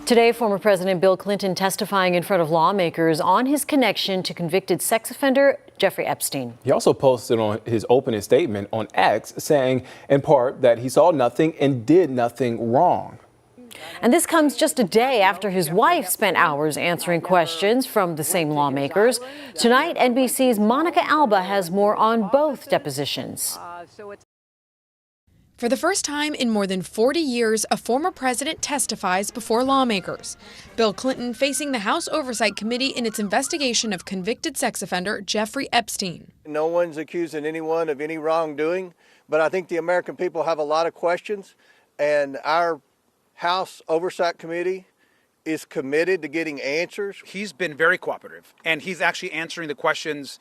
Today, former President Bill Clinton testifying in front of lawmakers on his connection to convicted sex offender Jeffrey Epstein. He also posted on his opening statement on X saying, in part, that he saw nothing and did nothing wrong. And this comes just a day after his wife spent hours answering questions from the same lawmakers. Tonight, NBC's Monica Alba has more on both depositions. For the first time in more than 40 years, a former president testifies before lawmakers. Bill Clinton facing the House Oversight Committee in its investigation of convicted sex offender Jeffrey Epstein. No one's accusing anyone of any wrongdoing, but I think the American people have a lot of questions, and our House Oversight Committee is committed to getting answers. He's been very cooperative, and he's actually answering the questions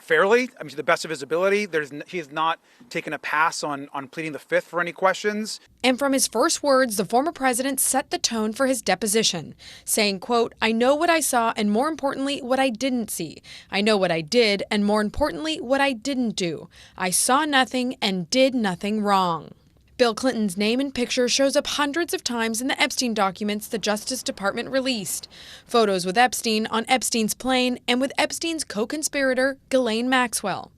fairly, to the best of his ability. He has not taken a pass on pleading the fifth for any questions. And from his first words, the former president set the tone for his deposition, saying, quote, "I know what I saw and more importantly, what I didn't see. I know what I did and more importantly, what I didn't do. I saw nothing and did nothing wrong." Bill Clinton's name and picture shows up hundreds of times in the Epstein documents the Justice Department released. Photos with Epstein on Epstein's plane and with Epstein's co-conspirator, Ghislaine Maxwell.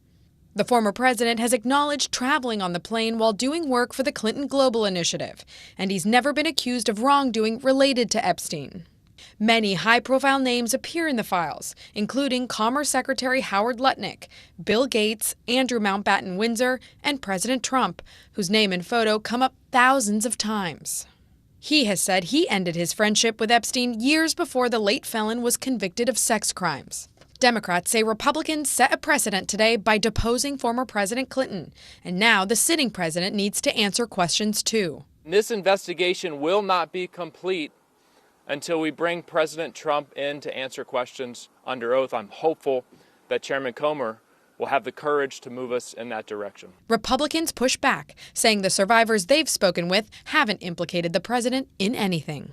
The former president has acknowledged traveling on the plane while doing work for the Clinton Global Initiative, and he's never been accused of wrongdoing related to Epstein. Many high-profile names appear in the files, including Commerce Secretary Howard Lutnick, Bill Gates, Andrew Mountbatten Windsor, and President Trump, whose name and photo come up thousands of times. He has said he ended his friendship with Epstein years before the late felon was convicted of sex crimes. Democrats say Republicans set a precedent today by deposing former President Clinton, and now the sitting president needs to answer questions too. This investigation will not be complete until we bring President Trump in to answer questions under oath. I'm hopeful that Chairman Comer will have the courage to move us in that direction. Republicans push back, saying the survivors they've spoken with haven't implicated the president in anything.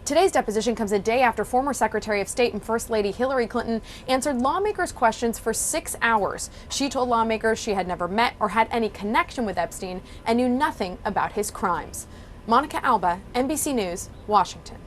Today's deposition comes a day after former Secretary of State and First Lady Hillary Clinton answered lawmakers' questions for 6 hours. She told lawmakers she had never met or had any connection with Epstein and knew nothing about his crimes. Monica Alba, NBC News, Washington.